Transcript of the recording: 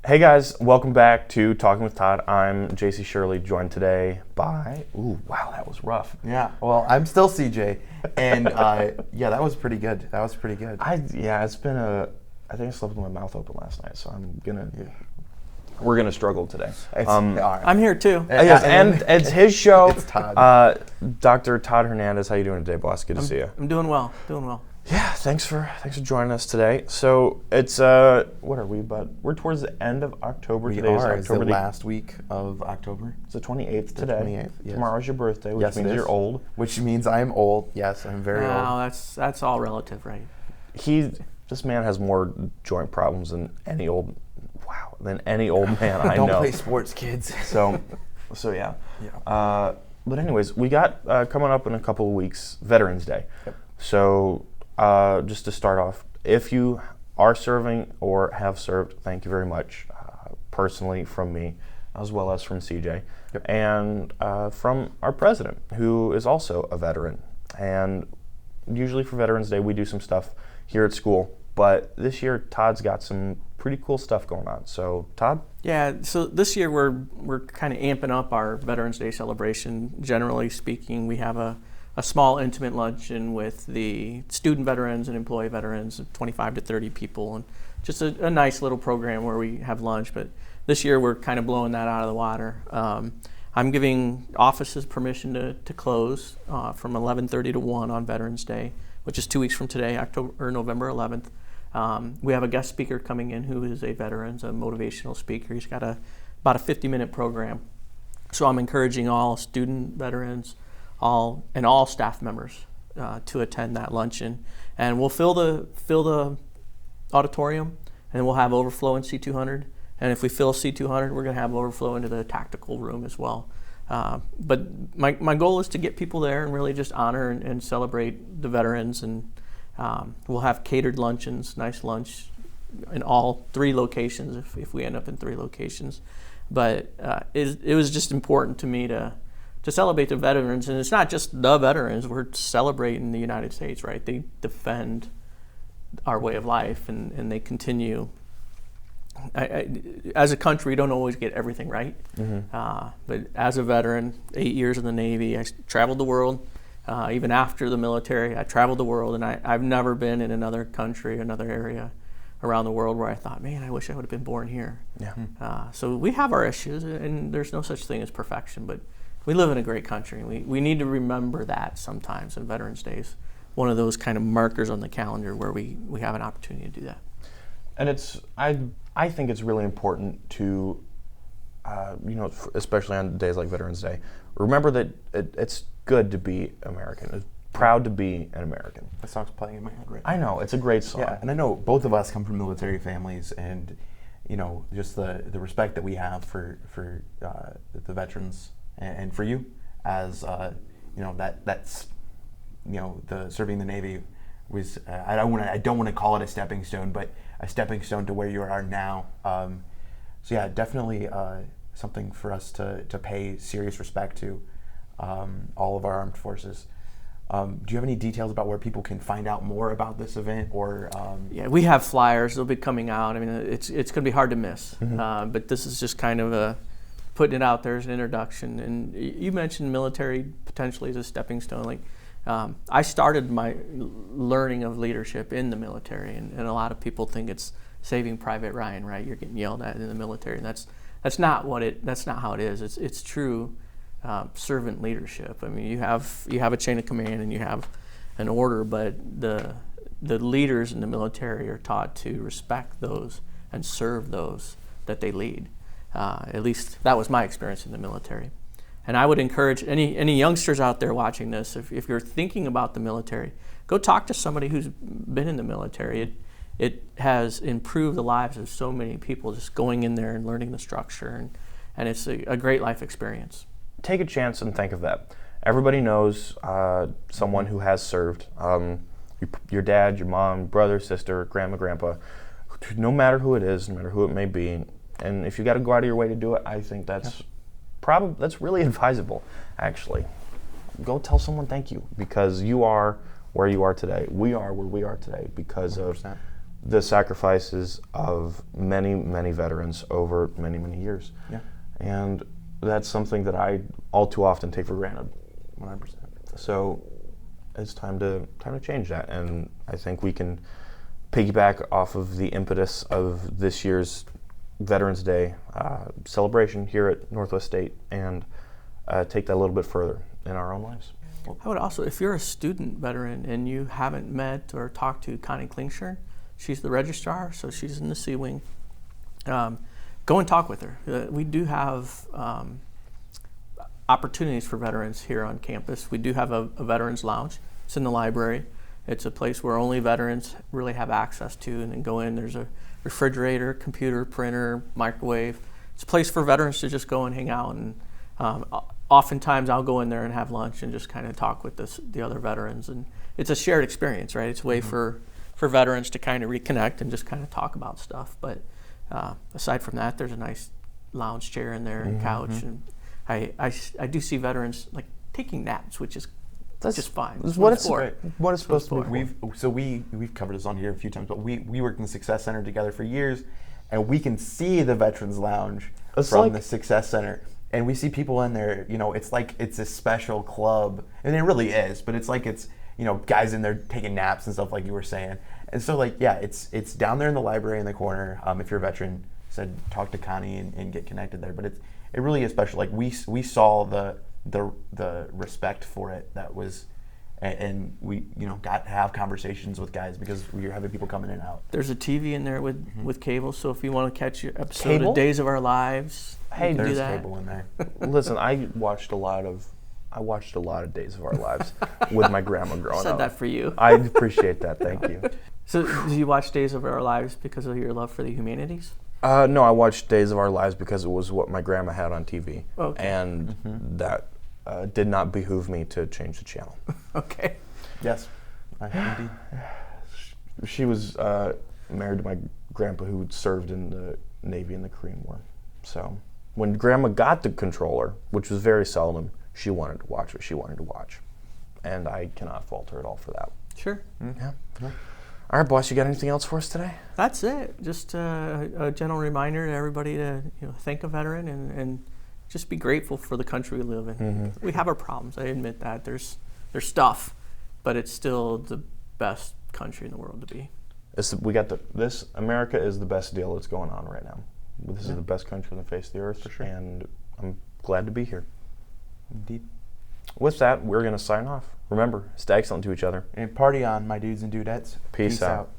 Hey guys, welcome back to Talking with Todd. I'm JC Shirley, joined today by, wow, that was rough. Yeah, well, I'm still CJ, and yeah, that was pretty good. It's been I think I slept with my mouth open last night, so we're gonna struggle today. I'm here too. Yes, and it's his show. It's Todd. Dr. Todd Hernandez, how you doing today, boss? Good to see you. I'm doing well. Yeah, thanks for joining us today. So it's what are we? But we're towards the end of October. It's the last week of October. It's the 28th today. 28th. Yes. Tomorrow's your birthday, which means you're old. Which means I'm old. Yes, I'm very old. Wow, that's all relative, right? This man has more joint problems than any old man I know. Don't play sports, kids. So yeah. But anyways, we got coming up in a couple of weeks, Veterans Day. Yep. So just to start off, if you are serving or have served, thank you very much, personally from me, as well as from CJ, and from our president, who is also a veteran. And usually for Veterans Day, we do some stuff here at school, but this year Todd's got some pretty cool stuff going on. So Todd? Yeah, so this year we're kind of amping up our Veterans Day celebration. Generally speaking, we have a small intimate luncheon with the student veterans and employee veterans, 25 to 30 people, and just a nice little program where we have lunch. But this year we're kind of blowing that out of the water. I'm giving offices permission to close from 11:30 to 1 on Veterans Day, which is 2 weeks from today, November 11th. We have a guest speaker coming in who is a veteran, a motivational speaker. He's got about a 50-minute program. So I'm encouraging all student veterans, all staff members to attend that luncheon, and we'll fill the auditorium, and we'll have overflow in C200. And if we fill C200, we're going to have overflow into the tactical room as well. But my goal is to get people there and really just honor and celebrate the veterans. And we'll have catered luncheons, nice lunch in all 3 locations if we end up in 3 locations. But it was just important to me to celebrate the veterans, and it's not just the veterans. We're celebrating the United States, right? They defend our way of life, and they continue. As a country, we don't always get everything right. Mm-hmm. But as a veteran, 8 years in the Navy, I traveled the world. Even after the military, I traveled the world, and I've never been in another country, another area around the world where I thought, man, I wish I would have been born here. Yeah. So we have our issues, and there's no such thing as perfection, but we live in a great country. We need to remember that sometimes, and Veterans Day is one of those kind of markers on the calendar where we have an opportunity to do that. And I think it's really important to, especially on days like Veterans Day, remember that it's good to be American. It's proud to be an American. That song's playing in my head right now. I know, it's a great song. Yeah, and I know both of us come from military families, and just the respect that we have for the veterans. And for you, as that's the serving the Navy was I don't want to call it a stepping stone, but a stepping stone to where you are now. So yeah, definitely something for us to pay serious respect to, all of our armed forces. Do you have any details about where people can find out more about this event, or? Yeah, we have flyers. They'll be coming out. I mean, it's going to be hard to miss. Mm-hmm. But this is just kind of putting it out there as an introduction. And you mentioned military potentially as a stepping stone. Like, I started my learning of leadership in the military, and a lot of people think it's Saving Private Ryan, right? You're getting yelled at in the military, and that's not how it is. It's true servant leadership. I mean, you have a chain of command and you have an order, but the leaders in the military are taught to respect those and serve those that they lead. At least that was my experience in the military. And I would encourage any youngsters out there watching this, if you're thinking about the military, go talk to somebody who's been in the military. It has improved the lives of so many people just going in there and learning the structure, and it's a great life experience. Take a chance and think of that. Everybody knows someone who has served. Your dad, your mom, brother, sister, grandma, grandpa, no matter who it is, no matter who it may be. And if you got to go out of your way to do it, I think that's really advisable, actually. Go tell someone thank you, because you are where you are today. We are where we are today because 100%. of the sacrifices of many, many veterans over many, many years. Yeah. And that's something that I all too often take for granted. 100%. So it's time to change that, and I think we can piggyback off of the impetus of this year's Veterans Day celebration here at Northwest State and take that a little bit further in our own lives. I would also, if you're a student veteran and you haven't met or talked to Connie Klingshirn, she's the registrar, so she's in the C Wing. Go and talk with her. We do have opportunities for veterans here on campus. We do have a veterans lounge. It's in the library. It's a place where only veterans really have access to, and then go in. There's a refrigerator, computer, printer, microwave. It's a place for veterans to just go and hang out. And oftentimes I'll go in there and have lunch and just kind of talk with the other veterans. And it's a shared experience, right? It's a way for veterans to kind of reconnect and just kind of talk about stuff. But aside from that, there's a nice lounge chair in there and couch. And I do see veterans like taking naps, which is just fine. It's what it's supposed to be. We've covered this on here a few times, but we worked in the Success Center together for years, and we can see the Veterans Lounge from the Success Center, and we see people in there. You know, it's like it's a special club, and it really is. But it's like it's guys in there taking naps and stuff, like you were saying. And so it's down there in the library in the corner. If you're a veteran, said talk to Connie and get connected there. But it really is special. Like we saw the respect for it that was, and we got to have conversations with guys because we were having people coming in and out. There's a TV in there with cable, so if you want to catch your episode of Days of Our Lives, hey, there's do that. cable in there. Listen, I watched a lot of Days of Our Lives with my grandma growing up. I said that for you. I appreciate that. Thank you. So, do you watch Days of Our Lives because of your love for the humanities? No, I watched Days of Our Lives because it was what my grandma had on TV, and that did not behoove me to change the channel. Okay. Yes, indeed. She was married to my grandpa who served in the Navy in the Korean War. So when Grandma got the controller, which was very seldom, she wanted to watch what she wanted to watch, and I cannot fault her at all for that. Sure. Yeah. All right, boss, you got anything else for us today? That's it. Just a gentle reminder to everybody to thank a veteran and just be grateful for the country we live in. We have our problems. I admit that. There's stuff, but it's still the best country in the world to be. America is the best deal that's going on right now. This is the best country on the face of the earth, for sure. And I'm glad to be here. Indeed. With that, we're going to sign off. Remember, stay excellent to each other. And party on, my dudes and dudettes. Peace out.